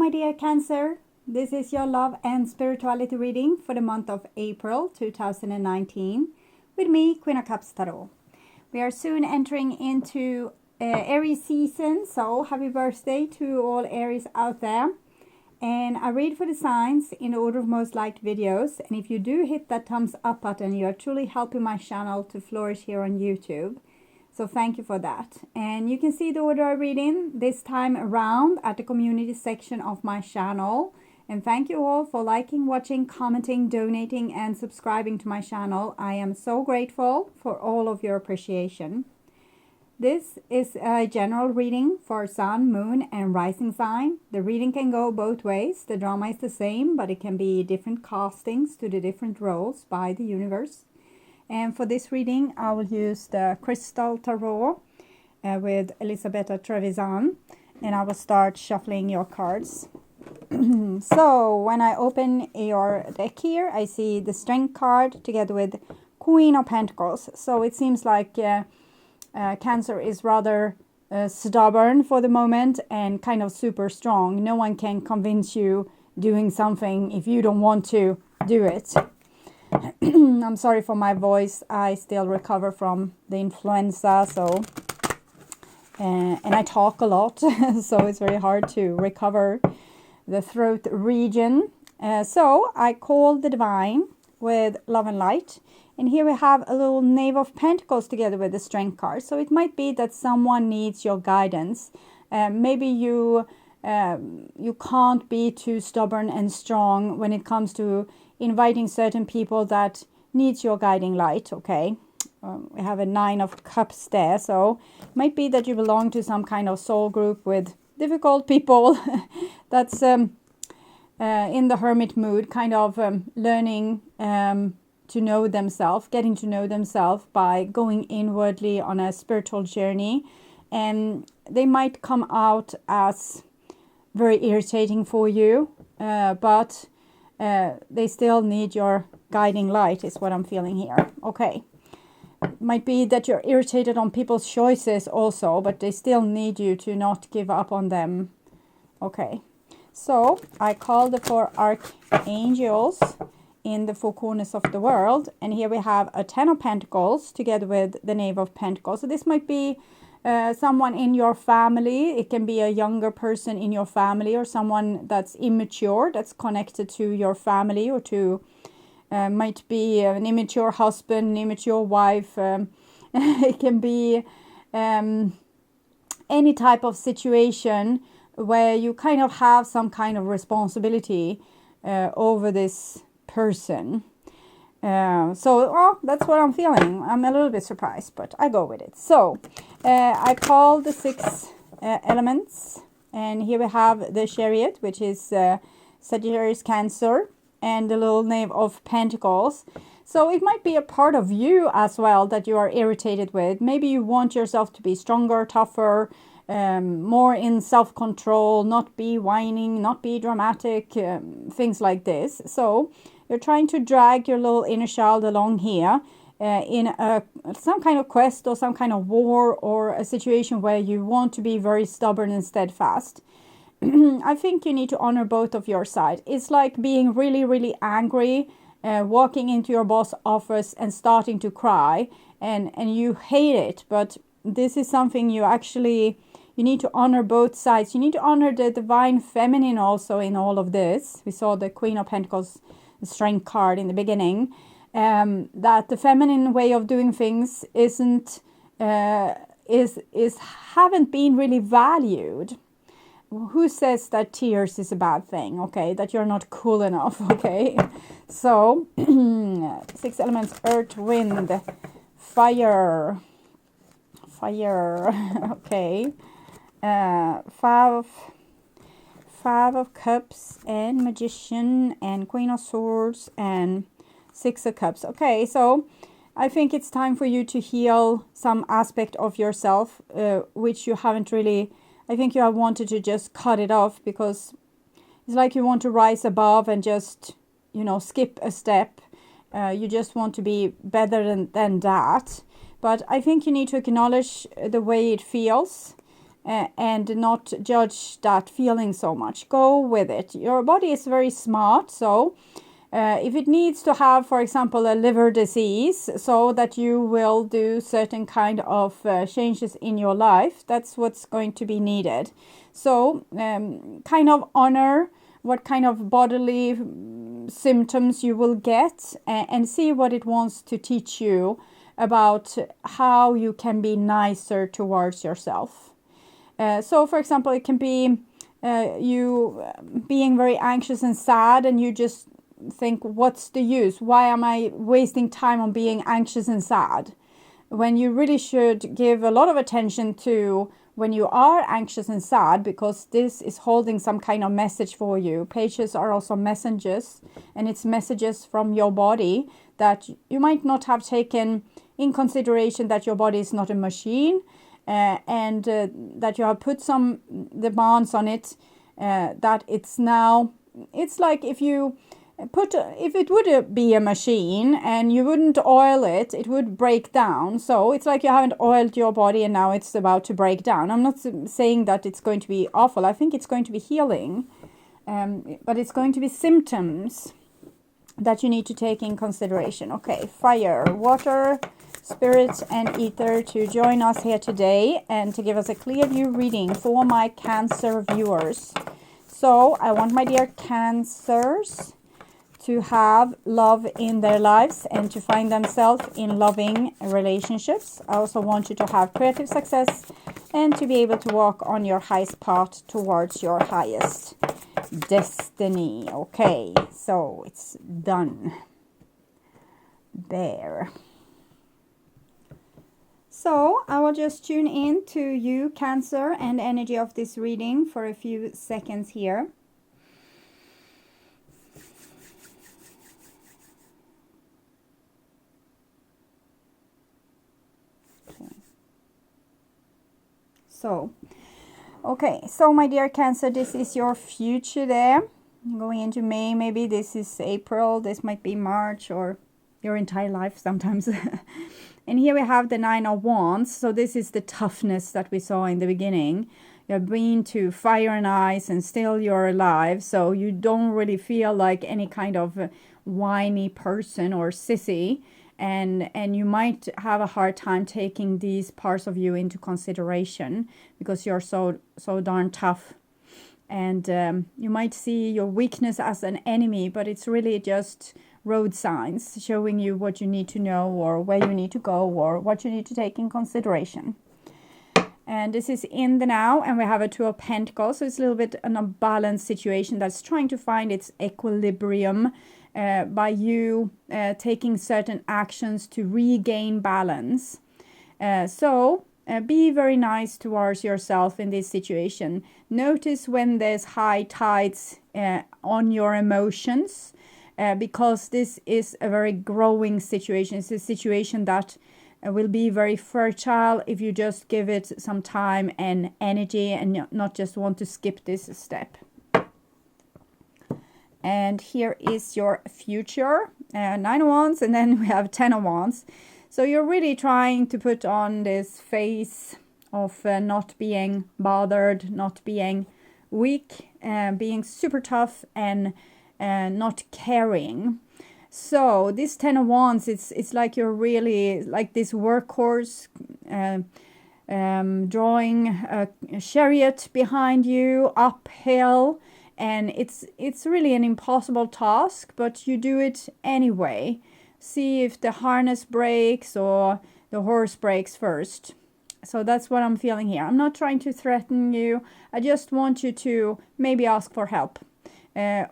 my dear Cancer. This is your love and spirituality reading for the month of April 2019 with me, Queen of Cups Tarot. We are soon entering into Aries season, so happy birthday to all Aries out there. And I read for the signs in the order of most liked videos. And if you do hit that thumbs up button, you are truly helping my channel to flourish here on YouTube. So thank you for that. And you can see the order I read in this time around at the community section of my channel. And thank you all for liking, watching, commenting, donating, and subscribing to my channel. I am so grateful for all of your appreciation. This is a general reading for Sun, Moon, and Rising sign. The reading can go both ways. The drama is the same, but it can be different castings to the different roles by the universe. And for this reading, I will use the Crystal Tarot with Elisabetta Trevisan. And I will start shuffling your cards. So, when I open your deck here, I see the Strength card together with Queen of Pentacles. So, it seems like Cancer is rather stubborn for the moment and kind of super strong. No one can convince you doing something if you don't want to do it. I'm sorry for my voice. I still recover from the influenza, so and I talk a lot, so it's very hard to recover the throat region. So I call the Divine with Love and Light, and here we have a little Knave of Pentacles together with the Strength card. So it might be that someone needs your guidance. Maybe you can't be too stubborn and strong when it comes to inviting certain people that needs your guiding light, okay? We have a 9 of Cups there, so it might be that you belong to some kind of soul group with difficult people that's in the hermit mood, kind of learning to know themselves, getting to know themselves by going inwardly on a spiritual journey. And they might come out as very irritating for you, but they still need your guiding light is what I'm feeling here. Okay. Might be that you're irritated on people's choices also, but they still need you to not give up on them. Okay. So I call the 4 archangels in the 4 corners of the world. And here we have a 10 of Pentacles together with the Knave of Pentacles. So this might be someone in your family. It can be a younger person in your family or someone that's immature, that's connected to your family, or to might be an immature husband, an immature wife. It can be any type of situation where you kind of have some kind of responsibility over this person. So that's what I'm feeling. I'm a little bit surprised, but I go with it. So I call the 6 elements, and here we have the Chariot, which is Sagittarius, Cancer, and the little Knave of Pentacles. So it might be a part of you as well that you are irritated with. Maybe you want yourself to be stronger, tougher, more in self-control, not be whining, not be dramatic, things like this. So you're trying to drag your little inner child along here in some kind of quest or some kind of war or a situation where you want to be very stubborn and steadfast. I think you need to honor both of your sides. It's like being really, really angry, walking into your boss office and starting to cry, and you hate it. But this is something you need to honor both sides. You need to honor the divine feminine also in all of this. We saw the Queen of Pentacles Strength card in the beginning. That the feminine way of doing things haven't been really valued. Who says that tears is a bad thing? Okay, that you're not cool enough. Okay, so 6 elements: earth, wind, fire. Okay, 5 of Cups and Magician and Queen of Swords and 6 of Cups. Okay, so I think it's time for you to heal some aspect of yourself which you haven't really. I think you have wanted to just cut it off because it's like you want to rise above and just, skip a step. You just want to be better than that. But I think you need to acknowledge the way it feels. and not judge that feeling so much. Go with it. Your body is very smart, so if it needs to have, for example, a liver disease so that you will do certain kind of changes in your life, that's what's going to be needed. So kind of honor what kind of bodily symptoms you will get, and see what it wants to teach you about how you can be nicer towards yourself. So for example, it can be you being very anxious and sad, and you just think, what's the use? Why am I wasting time on being anxious and sad? When you really should give a lot of attention to when you are anxious and sad, because this is holding some kind of message for you. Pages are also messengers, and it's messages from your body that you might not have taken in consideration, that your body is not a machine, and that you have put some demands on it, that it's now, it's like if you if it would be a machine and you wouldn't oil it, it would break down. So it's like you haven't oiled your body and now it's about to break down. I'm not saying that it's going to be awful. I think it's going to be healing, but it's going to be symptoms that you need to take in consideration. Okay, fire, water, spirit and ether to join us here today and to give us a clear view reading for my Cancer viewers. So I want my dear Cancers to have love in their lives and to find themselves in loving relationships. I also want you to have creative success and to be able to walk on your highest path towards your highest destiny. Okay, so it's done there. So I will just tune in to you, Cancer, and the energy of this reading for a few seconds here. So my dear Cancer, this is your future there. Going into May, maybe this is April, this might be March, or your entire life sometimes. And here we have the Nine of Wands. So this is the toughness that we saw in the beginning. You've been to fire and ice and still you're alive. So you don't really feel like any kind of whiny person or sissy. And you might have a hard time taking these parts of you into consideration because you're so darn tough. And you might see your weakness as an enemy, but it's really just road signs showing you what you need to know or where you need to go or what you need to take in consideration. And this is in the now, and we have a Two of Pentacles, so it's a little bit an unbalanced situation that's trying to find its equilibrium by you taking certain actions to regain balance. So be very nice towards yourself in this situation. Notice when there's high tides on your emotions, because this is a very growing situation. It's a situation that will be very fertile if you just give it some time and energy and not just want to skip this step. And here is your future, Nine of Wands, and then we have 10 of Wands. So you're really trying to put on this face of not being bothered, not being weak, being super tough and not caring. So this 10 of Wands, it's like you're really like this workhorse, drawing a chariot behind you uphill, and it's really an impossible task, but you do it anyway. See if the harness breaks or the horse breaks first. So that's what I'm feeling here. I'm not trying to threaten you. I just want you to maybe ask for help,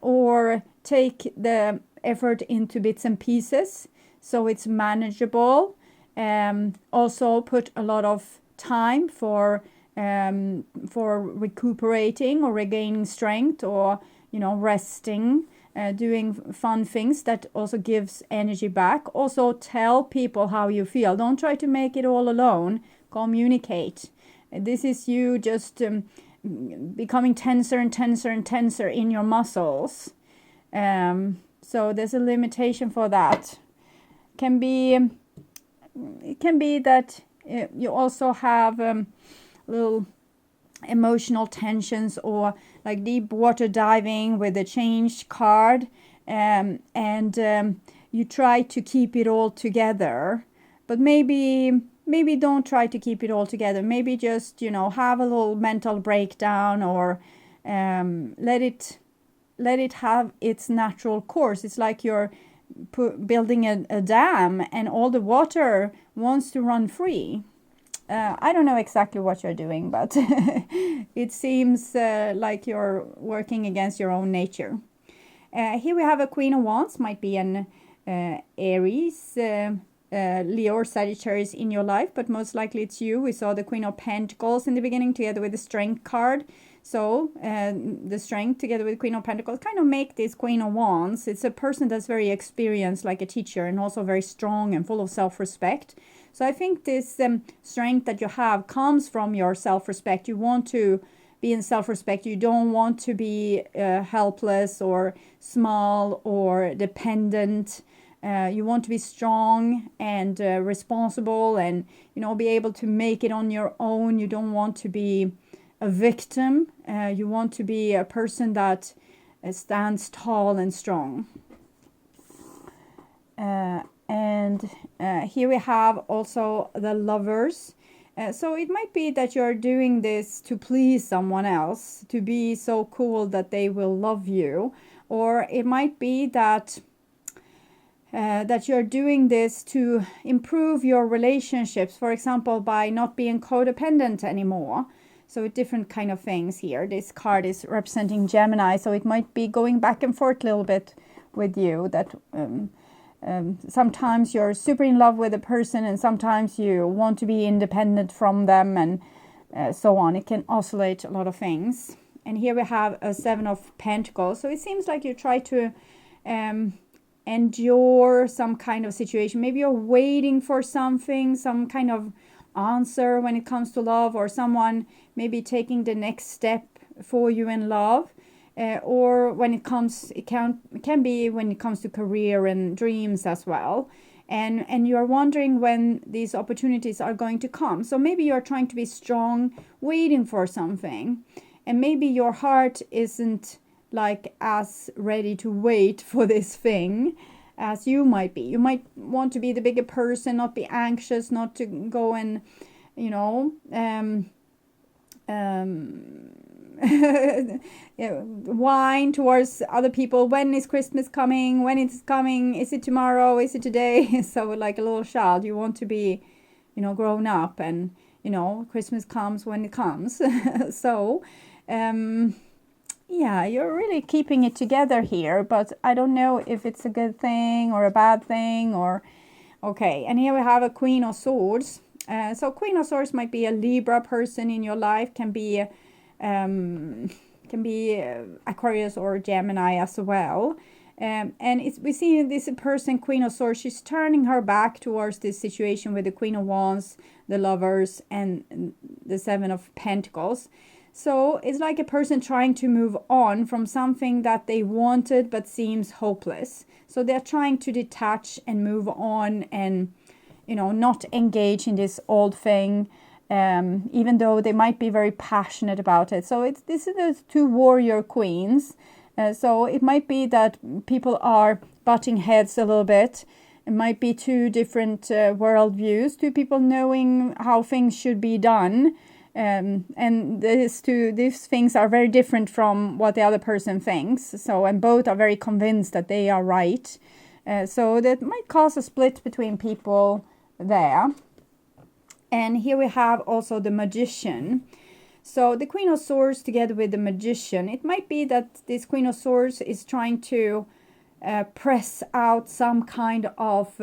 or take the effort into bits and pieces so it's manageable. Also put a lot of time for recuperating or regaining strength, or resting, doing fun things that also gives energy back. Also tell people how you feel. Don't try to make it all alone. Communicate. This is you just becoming tenser and tenser and tenser in your muscles. So there's a limitation for that. It can be that you also have little emotional tensions, or like deep water diving with the change card, and you try to keep it all together, but maybe don't try to keep it all together. Maybe just, have a little mental breakdown, or let it have its natural course. It's like you're building a dam and all the water wants to run free. I don't know exactly what you're doing, but it seems like you're working against your own nature. Here we have a Queen of Wands, might be an Aries, Leo or Sagittarius in your life, but most likely it's you. We saw the Queen of Pentacles in the beginning together with the Strength card. So the Strength together with Queen of Pentacles kind of make this Queen of Wands. It's a person that's very experienced, like a teacher, and also very strong and full of self-respect. So I think this strength that you have comes from your self-respect. You want to be in self-respect. You don't want to be helpless or small or dependent. You want to be strong and responsible, and be able to make it on your own. You don't want to be a victim. You want to be a person that stands tall and strong. And here we have also the Lovers. So it might be that you're doing this to please someone else, to be so cool that they will love you. Or it might be that you're doing this to improve your relationships, for example, by not being codependent anymore. So different kind of things here. This card is representing Gemini, so it might be going back and forth a little bit with you, that sometimes you're super in love with a person and sometimes you want to be independent from them, and so on. It can oscillate a lot of things. And here we have a Seven of Pentacles. So it seems like you try to endure some kind of situation. Maybe you're waiting for something, some kind of answer when it comes to love, or someone maybe taking the next step for you in love. Or when it can be when it comes to career and dreams as well. And you're wondering when these opportunities are going to come. So maybe you're trying to be strong, waiting for something. And maybe your heart isn't like as ready to wait for this thing as you might be. You might want to be the bigger person, not be anxious, not to go and, whine towards other people. When is Christmas coming? When it's coming? Is it tomorrow? Is it today? So like a little child, you want to be, grown up, and, Christmas comes when it comes. So, yeah, you're really keeping it together here, but I don't know if it's a good thing or a bad thing, or okay. And here we have a Queen of Swords. So Queen of Swords might be a Libra person in your life, can be Aquarius or Gemini as well. And we see this person, Queen of Swords, she's turning her back towards this situation with the Queen of Wands, the Lovers, and the Seven of Pentacles. So it's like a person trying to move on from something that they wanted but seems hopeless. So they're trying to detach and move on and, not engage in this old thing, even though they might be very passionate about it. So this is the two warrior queens. So it might be that people are butting heads a little bit. It might be two different worldviews, two people knowing how things should be done. And these things are very different from what the other person thinks. So, and both are very convinced that they are right. So that might cause a split between people there. And here we have also the Magician. So the Queen of Swords together with the Magician, it might be that this Queen of Swords is trying to press out some kind of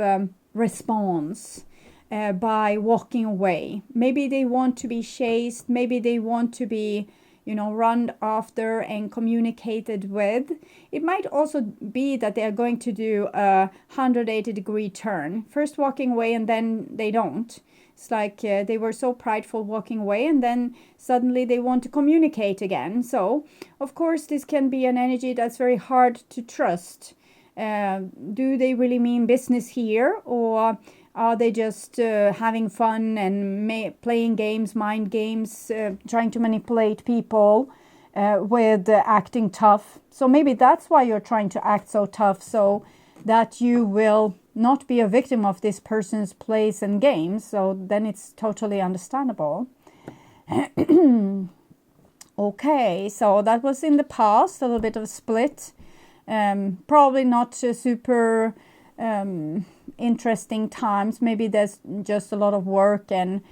response by walking away. Maybe they want to be chased. Maybe they want to be, run after and communicated with. It might also be that they are going to do a 180-degree turn. First walking away and then they don't. It's like they were so prideful walking away, and then suddenly they want to communicate again. So, of course, this can be an energy that's very hard to trust. Do they really mean business here, or Are they just having fun and playing games, mind games, trying to manipulate people with acting tough? So maybe that's why you're trying to act so tough, so that you will not be a victim of this person's plays and games. So then it's totally understandable. Okay, so that was in the past, a little bit of a split. Probably not super interesting times. Maybe there's just a lot of work and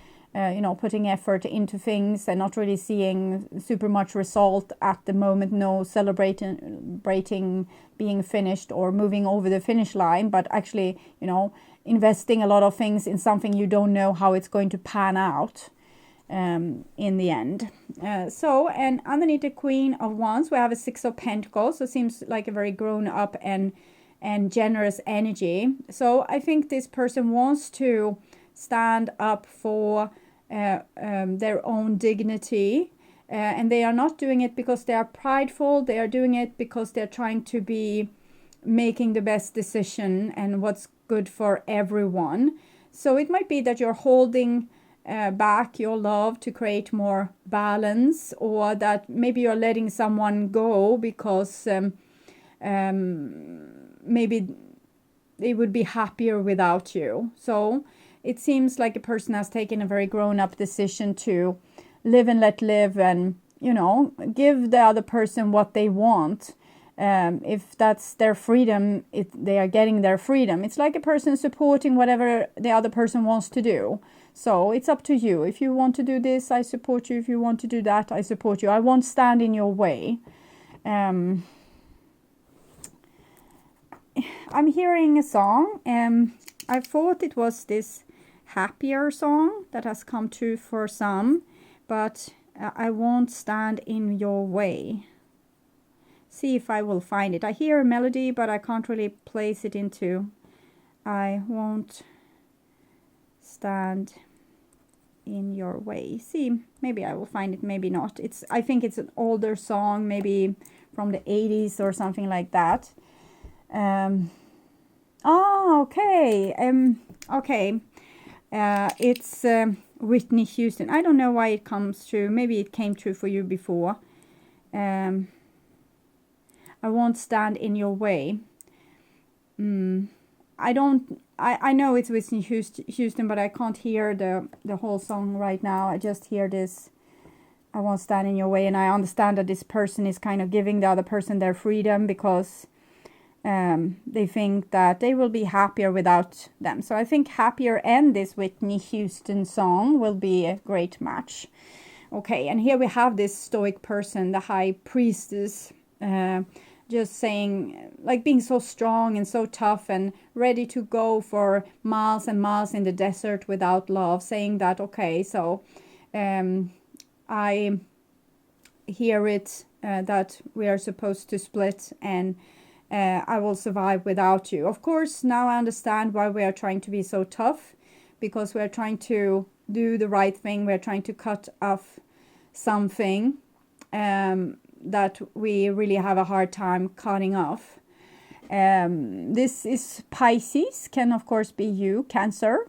putting effort into things and not really seeing super much result at the moment. No celebrating being finished or moving over the finish line, but actually investing a lot of things in something you don't know how it's going to pan out in the end. And underneath the Queen of Wands we have a Six of Pentacles, so it seems like a very grown up and generous energy. So I think this person wants to stand up for their own dignity, and they are not doing it because they are prideful. They are doing it because they're trying to be making the best decision and what's good for everyone. So it might be that you're holding back your love to create more balance, or that maybe you're letting someone go because maybe they would be happier without you. So it seems like a person has taken a very grown-up decision to live and let live, and give the other person what they want. If that's their freedom, they are getting their freedom. It's like a person supporting whatever the other person wants to do. So it's up to you. If you want to do this, I support you. If you want to do that, I support you. I won't stand in your way. I'm hearing a song. I thought it was this happier song that has come true for some, but I won't stand in your way. See if I will find it. I hear a melody, but I can't really place it into. I won't stand in your way. See, maybe I will find it, maybe not. I think it's an older song, maybe from the 80s or something like that. Okay. Okay. It's Whitney Houston. I don't know why it comes true. Maybe it came true for you before. I won't stand in your way. I know it's Whitney Houston, but I can't hear the whole song right now. I just hear this, I won't stand in your way, and I understand that this person is kind of giving the other person their freedom because they think that they will be happier without them. So I think happier and this Whitney Houston song will be a great match. Okay, and here we have this stoic person, the high priestess, just saying, like being so strong and so tough and ready to go for miles and miles in the desert without love, saying that, okay, so I hear it that we are supposed to split, and I will survive without you. Of course, now I understand why we are trying to be so tough, because we are trying to do the right thing. We are trying to cut off something that we really have a hard time cutting off. This is Pisces, can of course be you, Cancer,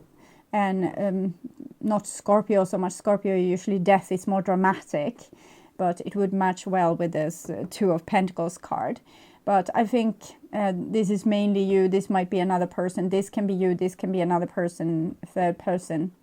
and not Scorpio so much. Scorpio usually death is more dramatic, but it would match well with this Two of Pentacles card. But I think this is mainly you. This might be another person. This can be you. This can be another person, third person.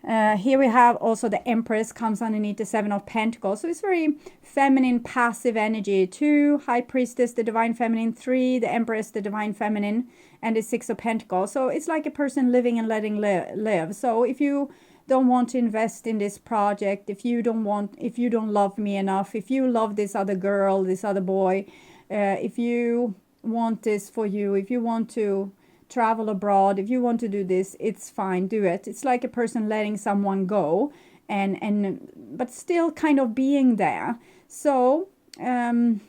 Here we have also the Empress comes underneath the Seven of Pentacles. So it's very feminine, passive energy. 2, High Priestess, the Divine Feminine. 3, the Empress, the Divine Feminine. And the Six of Pentacles. So it's like a person living and letting live. So if you don't want to invest in this project, if you don't love me enough, if you love this other girl, this other boy, if you want this for you, if you want to travel abroad, if you want to do this, it's fine, do it. It's like a person letting someone go but still kind of being there. So I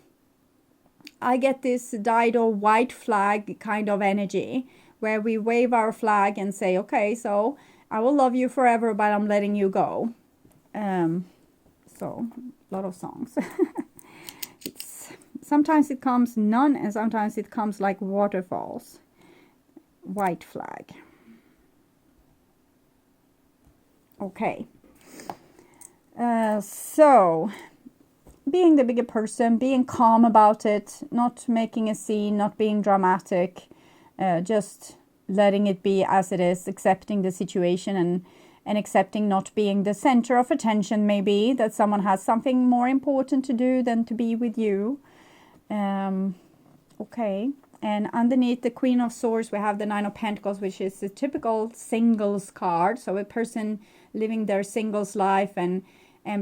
get this Dido white flag kind of energy where we wave our flag and say, okay, so I will love you forever, but I'm letting you go. So a lot of songs. Sometimes it comes none, and sometimes it comes like waterfalls. White flag. Okay. So, being the bigger person, being calm about it, not making a scene, not being dramatic, just letting it be as it is, accepting the situation and accepting not being the center of attention, maybe, that someone has something more important to do than to be with you. Okay. And underneath the Queen of Swords, we have the Nine of Pentacles, which is a typical singles card. So a person living their singles life and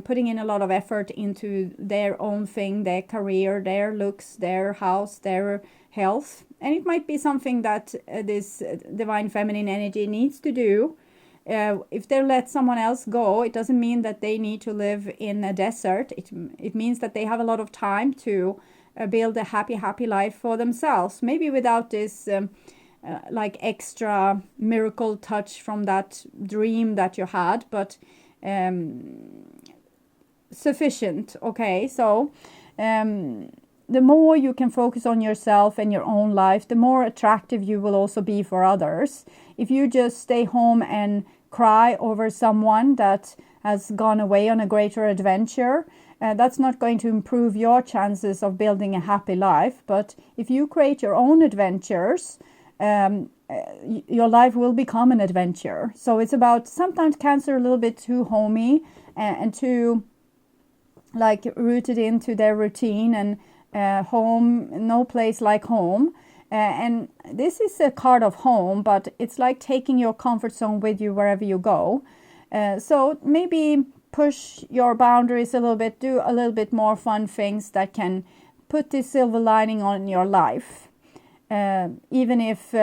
putting in a lot of effort into their own thing, their career, their looks, their house, their health. And it might be something that this divine feminine energy needs to do. If they let someone else go, it doesn't mean that they need to live in a desert. It means that they have a lot of time to build a happy life for themselves. Maybe without this like extra miracle touch from that dream that you had, but sufficient. Okay, so the more you can focus on yourself and your own life, the more attractive you will also be for others. If you just stay home and cry over someone that has gone away on a greater adventure, that's not going to improve your chances of building a happy life. But if you create your own adventures, your life will become an adventure. So it's about sometimes Cancer a little bit too homey and too like rooted into their routine and home, no place like home. And this is a card of home, but it's like taking your comfort zone with you wherever you go. So maybe push your boundaries a little bit, do a little bit more fun things that can put this silver lining on your life. Even if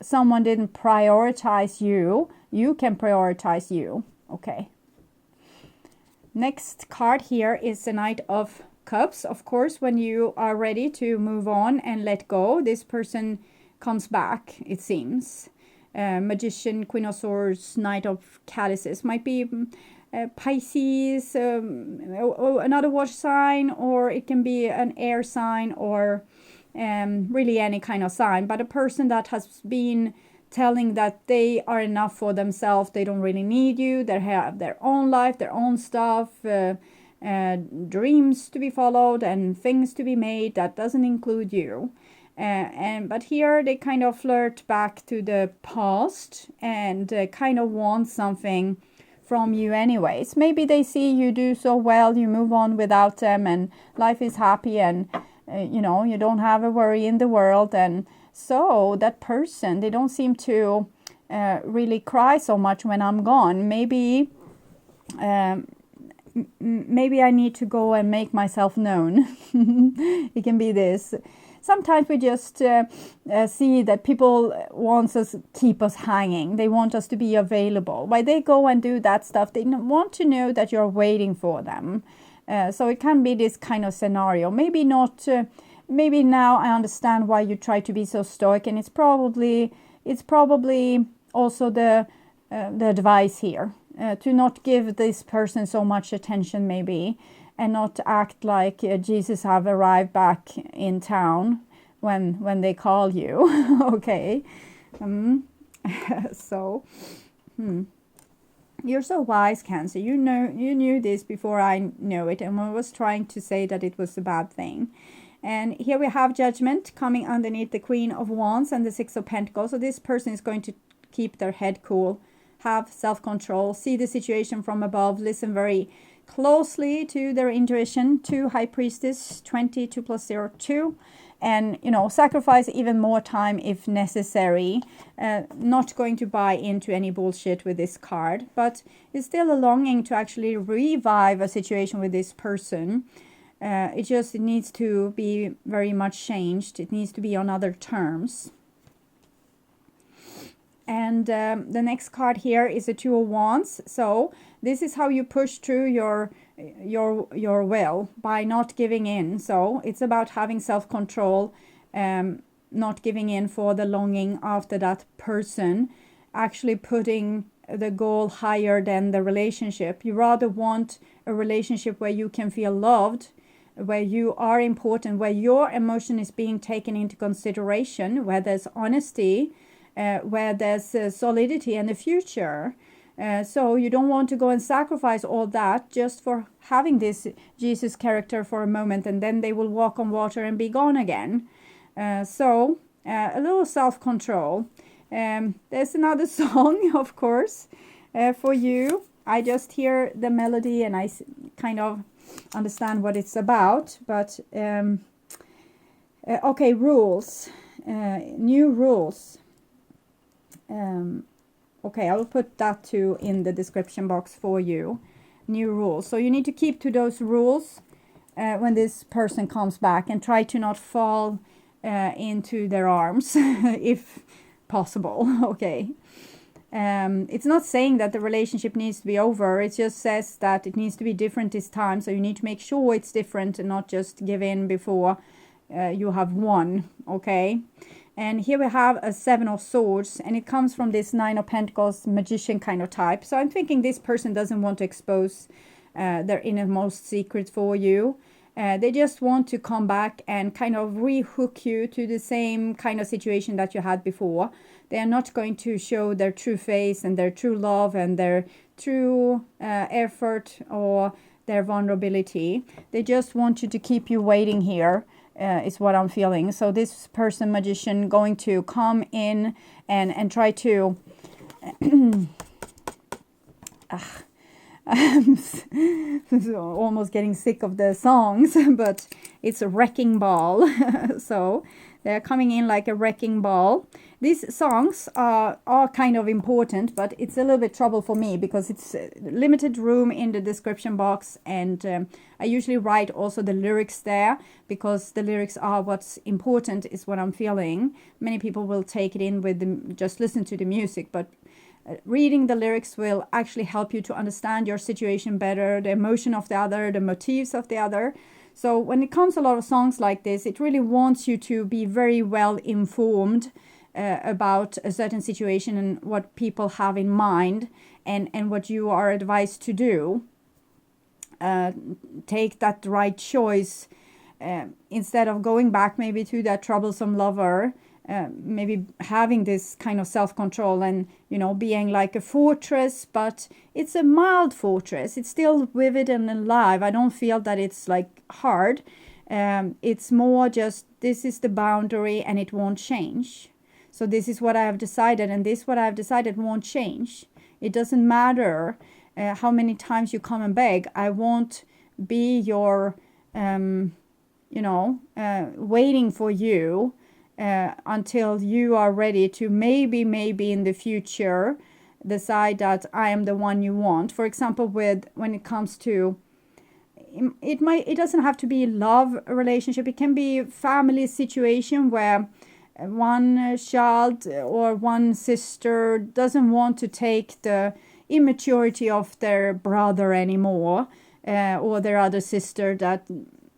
someone didn't prioritize you, you can prioritize you. Okay. Next card here is the Knight of Cups. Of course, when you are ready to move on and let go, this person comes back, it seems. Magician, Queen of Swords, Knight of Chalices. Might be Pisces, another water sign, or it can be an air sign, or really any kind of sign. But a person that has been telling that they are enough for themselves, they don't really need you, they have their own life, their own stuff, dreams to be followed and things to be made that doesn't include you. But here they kind of flirt back to the past and kind of want something from you anyways. Maybe they see you do so well, you move on without them and life is happy and you know, you don't have a worry in the world. And so that person, they don't seem to really cry so much when I'm gone. Maybe I need to go and make myself known. It can be this. Sometimes we just see that people want us, keep us hanging. They want us to be available. Why they go and do that stuff, they want to know that you're waiting for them. So it can be this kind of scenario. Maybe not. Maybe now I understand why you try to be so stoic, and it's probably also the advice here to not give this person so much attention, maybe. And not act like Jesus have arrived back in town when they call you. Okay. You're so wise, Cancer. You knew this before I know it, and I was trying to say that it was a bad thing. And here we have Judgment coming underneath the Queen of Wands and the Six of Pentacles. So this person is going to keep their head cool, have self-control, see the situation from above, listen very closely to their intuition. 2 High Priestess, 20, 2 + 0, 2. And, you know, sacrifice even more time if necessary. Not going to buy into any bullshit with this card. But it's still a longing to actually revive a situation with this person. It needs to be very much changed. It needs to be on other terms. And the next card here is a 2 of Wands. So this is how you push through your will, by not giving in. So it's about having self-control, not giving in for the longing after that person, actually putting the goal higher than the relationship. You rather want a relationship where you can feel loved, where you are important, where your emotion is being taken into consideration, where there's honesty, where there's solidity and the future. So you don't want to go and sacrifice all that just for having this Jesus character for a moment, and then they will walk on water and be gone again. So a little self-control. There's another song, of course, for you. I just hear the melody and I kind of understand what it's about. But okay, rules. New rules. Okay, I will put that too in the description box for you. New rules. So you need to keep to those rules when this person comes back, and try to not fall into their arms if possible. Okay. It's not saying that the relationship needs to be over. It just says that it needs to be different this time. So you need to make sure it's different and not just give in before you have won. Okay. And here we have a 7 of Swords, and it comes from this 9 of Pentacles magician kind of type. So I'm thinking this person doesn't want to expose their innermost secrets for you. They just want to come back and kind of rehook you to the same kind of situation that you had before. They are not going to show their true face and their true love and their true effort or their vulnerability. They just want you to keep you waiting here. Is what I'm feeling. So this person magician going to come in and try to I'm almost getting sick of the songs, but it's a wrecking ball. So they're coming in like a wrecking ball. These songs are kind of important, but it's a little bit trouble for me because it's limited room in the description box, and I usually write also the lyrics there because the lyrics are what's important, is what I'm feeling. Many people will take it in with them, just listen to the music, but reading the lyrics will actually help you to understand your situation better, the emotion of the other, the motives of the other. So when it comes to a lot of songs like this, it really wants you to be very well informed about a certain situation and what people have in mind, and what you are advised to do. Take that right choice instead of going back maybe to that troublesome lover. Maybe having this kind of self-control and, you know, being like a fortress, but it's a mild fortress. It's still vivid and alive. I don't feel that it's like hard. It's more just, this is the boundary and it won't change. So this is what I have decided, and this what I have decided won't change. It doesn't matter how many times you come and beg. I won't be your, waiting for you until you are ready to maybe in the future decide that I am the one you want. For example, when it comes to, it doesn't have to be love relationship. It can be a family situation where one child or one sister doesn't want to take the immaturity of their brother anymore, or their other sister that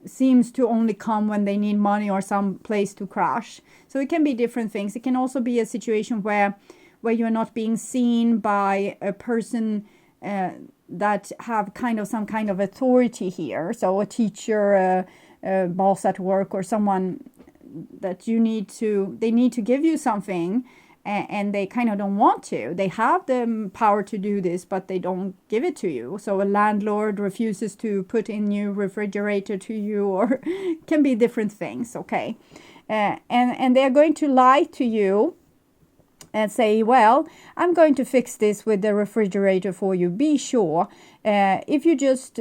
seems to only come when they need money or some place to crash. So it can be different things. It can also be a situation where you're not being seen by a person that have some kind of authority here. So a teacher, a boss at work, or someone that they need to give you something, and they kind of don't want to. They have the power to do this, but they don't give it to you. So a landlord refuses to put in new refrigerator to you, or can be different things. Okay, and they're going to lie to you and say, well, I'm going to fix this with the refrigerator for you. Be sure, if you just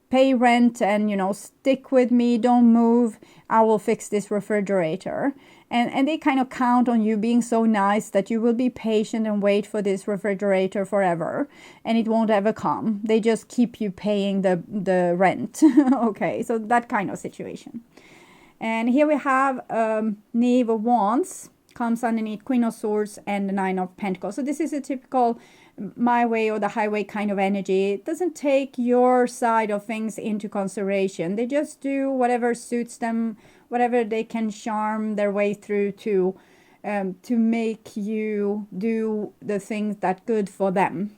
pay rent and, stick with me, don't move, I will fix this refrigerator. And they kind of count on you being so nice that you will be patient and wait for this refrigerator forever, and it won't ever come. They just keep you paying the rent. Okay, so that kind of situation. And here we have Knave of Wands comes underneath Queen of Swords and the 9 of Pentacles. So this is a typical my way or the highway kind of energy. It doesn't take your side of things into consideration. They just do whatever suits them, whatever they can charm their way through to make you do the things that good for them.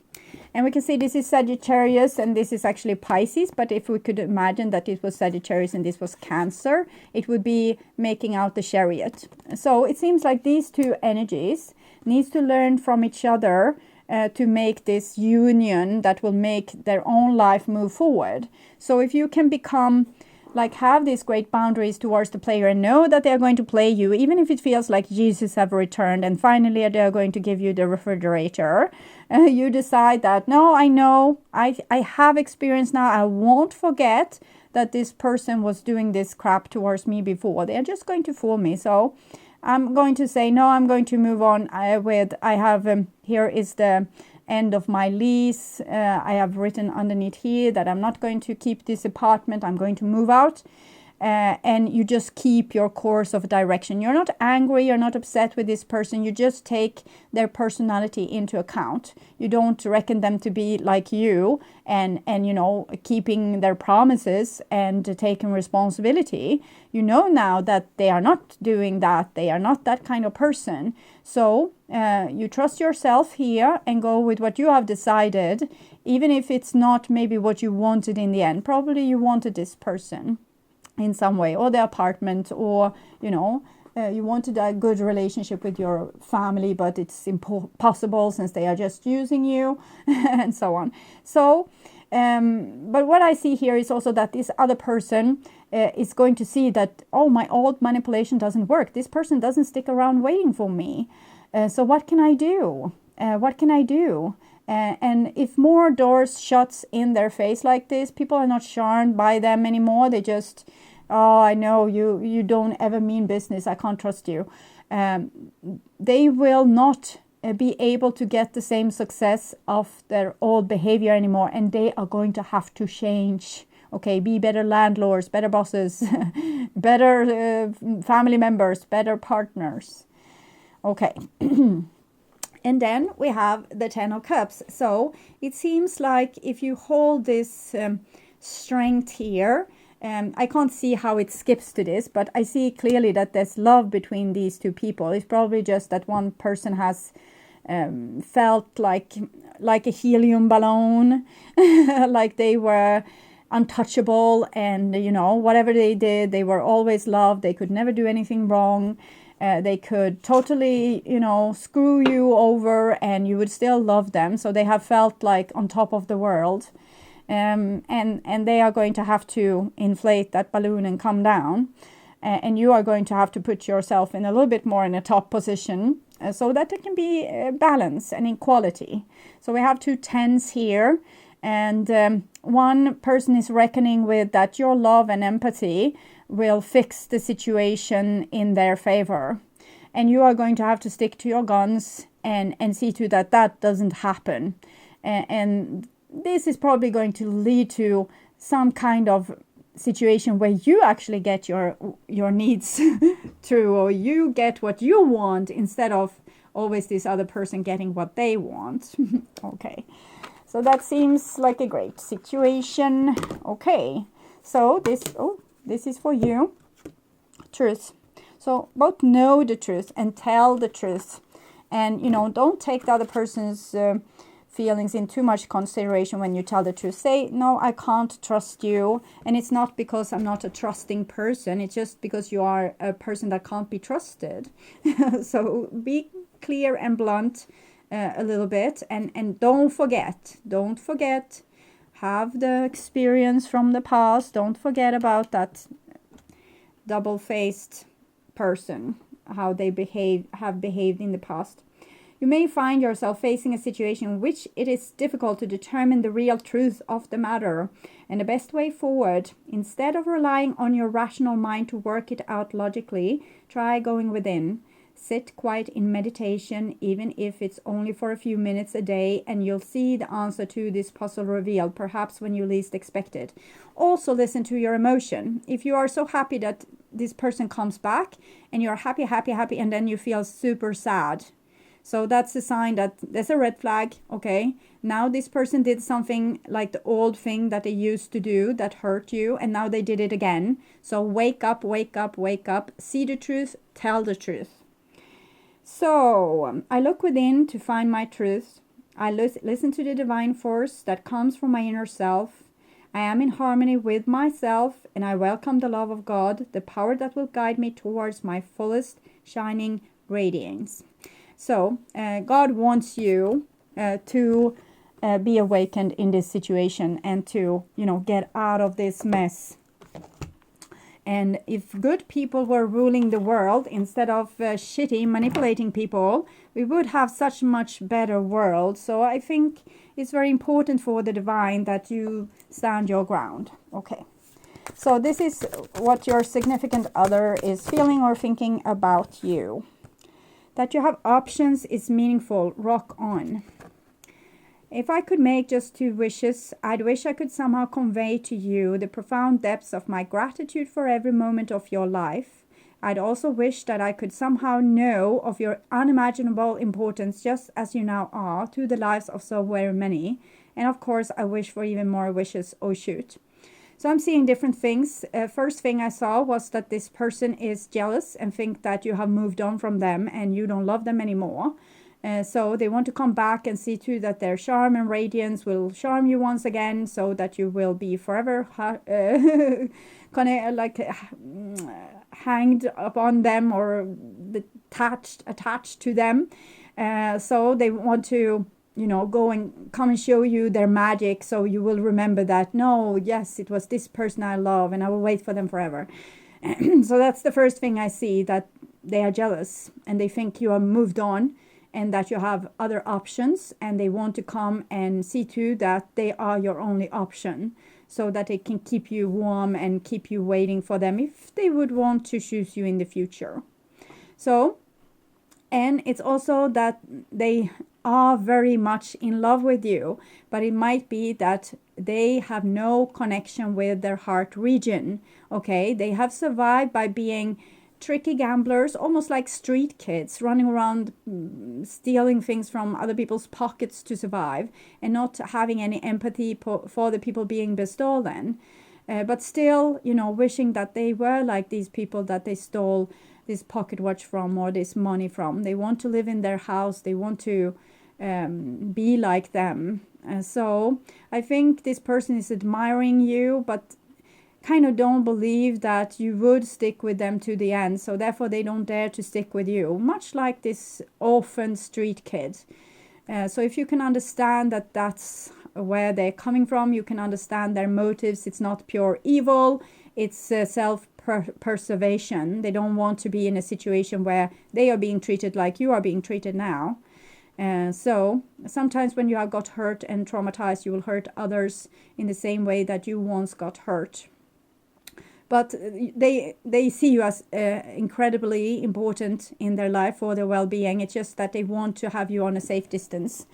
And we can see this is Sagittarius and this is actually Pisces, but if we could imagine that it was Sagittarius and this was Cancer, it would be making out the Chariot. So it seems like these two energies needs to learn from each other to make this union that will make their own life move forward. So if you can become like have these great boundaries towards the player and know that they're going to play you, even if it feels like Jesus have returned and finally they're going to give you the refrigerator, you decide that, no, I know, I have experience now, I won't forget that this person was doing this crap towards me before. They're just going to fool me. So I'm going to say, no, I'm going to move on here is the end of my lease. I have written underneath here that I'm not going to keep this apartment. I'm going to move out. And you just keep your course of direction. You're not angry, you're not upset with this person. You just take their personality into account. You don't reckon them to be like you and keeping their promises and taking responsibility. You know now that they are not doing that. They are not that kind of person. So you trust yourself here and go with what you have decided, even if it's not maybe what you wanted in the end. Probably you wanted this person in some way, or the apartment, or you wanted a good relationship with your family, but it's impossible since they are just using you and so on. So but what I see here is also that this other person is going to see that, oh, my old manipulation doesn't work. This person doesn't stick around waiting for me. So what can I do? And if more doors shuts in their face like this, people are not charmed by them anymore. They just, oh, I know you don't ever mean business. I can't trust you. They will not be able to get the same success of their old behavior anymore, and they are going to have to change. Okay, be better landlords, better bosses, better family members, better partners. Okay. And then we have the 10 of Cups. So it seems like if you hold this strength here, I can't see how it skips to this, but I see clearly that there's love between these two people. It's probably just that one person has felt like a helium balloon, like they were untouchable, and whatever they did, they were always loved. They could never do anything wrong. They could totally, screw you over and you would still love them. So they have felt like on top of the world. And they are going to have to inflate that balloon and come down. And you are going to have to put yourself in a little bit more in a top position so that there can be balance and equality. So we have 2 tens here. And one person is reckoning with that your love and empathy will fix the situation in their favor. And you are going to have to stick to your guns and see to that doesn't happen. And this is probably going to lead to some kind of situation where you actually get your needs through, or you get what you want instead of always this other person getting what they want. Okay. So that seems like a great situation. Okay. So this is for you. Truth. So both know the truth and tell the truth. And, don't take the other person's feelings in too much consideration when you tell the truth. Say, no, I can't trust you. And it's not because I'm not a trusting person. It's just because you are a person that can't be trusted. So be clear and blunt a little bit. And don't forget, have the experience from the past. Don't forget about that double-faced person, how they have behaved in the past. You may find yourself facing a situation in which it is difficult to determine the real truth of the matter. And the best way forward, instead of relying on your rational mind to work it out logically, try going within. Sit quiet in meditation, even if it's only for a few minutes a day, and you'll see the answer to this puzzle revealed, perhaps when you least expect it. Also listen to your emotion. If you are so happy that this person comes back, and you're happy, and then you feel super sad. So that's a sign that there's a red flag. Okay, now this person did something like the old thing that they used to do that hurt you, and now they did it again. So wake up, see the truth, tell the truth. So I look within to find my truth. I listen to the divine force that comes from my inner self. I am in harmony with myself, and I welcome the love of God, the power that will guide me towards my fullest shining radiance. So God wants you to be awakened in this situation and to, get out of this mess. And if good people were ruling the world instead of shitty manipulating people, we would have such much better world. So I think it's very important for the divine that you stand your ground. Okay. So this is what your significant other is feeling or thinking about you. That you have options is meaningful. Rock on. If I could make just 2 wishes, I'd wish I could somehow convey to you the profound depths of my gratitude for every moment of your life. I'd also wish that I could somehow know of your unimaginable importance just as you now are to the lives of so very many. And of course, I wish for even more wishes. Oh shoot. So I'm seeing different things. First thing I saw was that this person is jealous and think that you have moved on from them and you don't love them anymore. So they want to come back and see too that their charm and radiance will charm you once again, so that you will be forever kind of like hanged upon them or attached to them. So they want to, go and come and show you their magic, so you will remember that, no, yes, it was this person I love and I will wait for them forever. So that's the first thing I see, that they are jealous and they think you have moved on, and that you have other options, and they want to come and see too that they are your only option, so that they can keep you warm and keep you waiting for them if they would want to choose you in the future. So, and it's also that they are very in love with you, but it might be that they have no connection with their heart region. Okay, they have survived by being tricky gamblers, almost like street kids, running around stealing things from other people's pockets to survive, and not having any empathy for the people being bestolen, but still, wishing that they were like these people that they stole this pocket watch from or this money from. They want to live in their house, they want to be like them. So I think this person is admiring you, but kind of don't believe that you would stick with them to the end, so therefore they don't dare to stick with you, much like this orphan street kid. So if you can understand that that's where they're coming from, you can understand their motives. It's not pure evil, it's self-preservation. They don't want to be in a situation where they are being treated like you are being treated now. So sometimes when you have got hurt and traumatized, you will hurt others in the same way that you once got hurt. But they see you as incredibly important in their life for their well-being. It's just that they want to have you on a safe distance.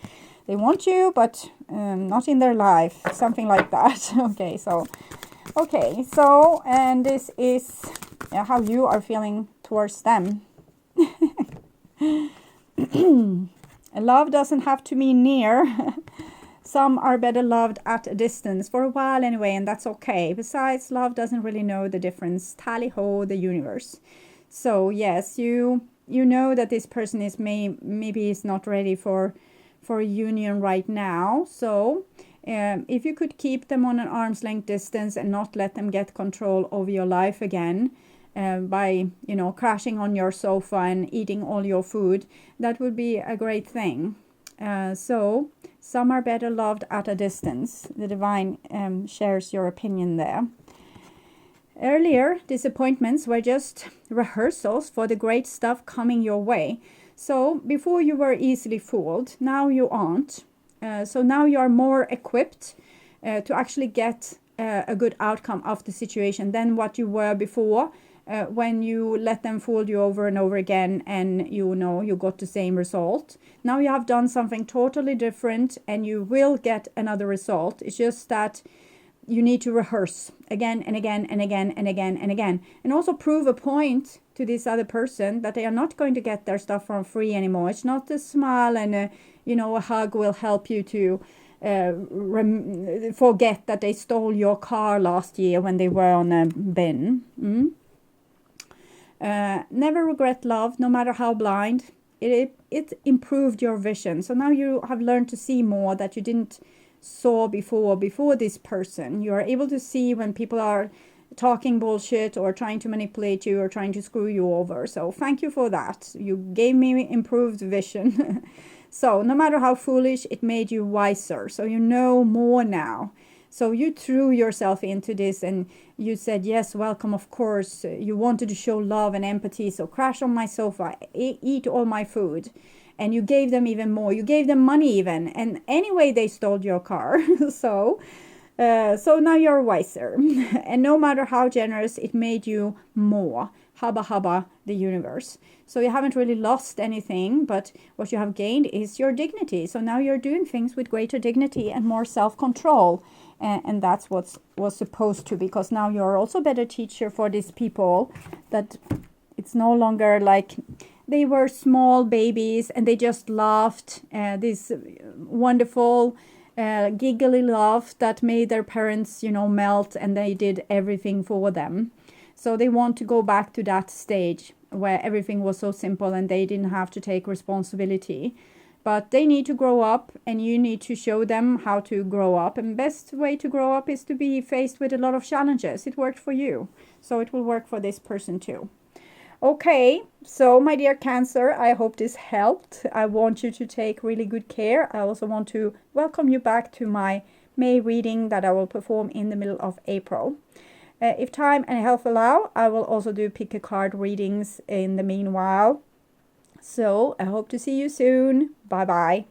They want you, but not in their life. Something like that. Okay, so and this is how you are feeling towards them. Love doesn't have to mean near. Some are better loved at a distance for a while anyway, and that's okay. Besides, love doesn't really know the difference. Tally-ho, the universe. So yes, you know that this person is maybe is not ready for a union right now. So if you could keep them on an arm's length distance and not let them get control over your life again, by crashing on your sofa and eating all your food, that would be a great thing. So some are better loved at a distance. The divine shares your opinion there. Earlier, disappointments were just rehearsals for the great stuff coming your way. So before you were easily fooled, now you aren't. So now you are more equipped to actually get a good outcome of the situation than what you were before, when you let them fool you over and over again, and you got the same result. Now you have done something totally different and you will get another result. It's just that you need to rehearse again and again and again and again and again, and also prove a point to this other person that they are not going to get their stuff for free anymore. It's not a smile and a hug will help you to forget that they stole your car last year when they were on a bin. Never regret love, no matter how blind. It improved your vision. So now you have learned to see more that you didn't saw before this person. You are able to see when people are talking bullshit or trying to manipulate you or trying to screw you over. So thank you for that. You gave me improved vision. So no matter how foolish, it made you wiser. So you know more now. So you threw yourself into this and you said, yes, welcome, of course. You wanted to show love and empathy. So crash on my sofa, eat all my food. And you gave them even more. You gave them money even. And anyway, they stole your car. So now you're wiser. And no matter how generous, it made you more. Hubba hubba, the universe. So you haven't really lost anything, but what you have gained is your dignity. So now you're doing things with greater dignity and more self-control. And that's what was supposed to, because now you're also a better teacher for these people, that it's no longer like they were small babies and they just laughed, this wonderful giggly laugh that made their parents, melt, and they did everything for them. So they want to go back to that stage where everything was so simple and they didn't have to take responsibility. But they need to grow up, and you need to show them how to grow up. And best way to grow up is to be faced with a lot of challenges. It worked for you, so it will work for this person too. Okay, so my dear Cancer, I hope this helped. I want you to take really good care. I also want to welcome you back to my May reading that I will perform in the middle of April. If time and health allow, I will also do pick a card readings in the meanwhile. So I hope to see you soon. Bye bye.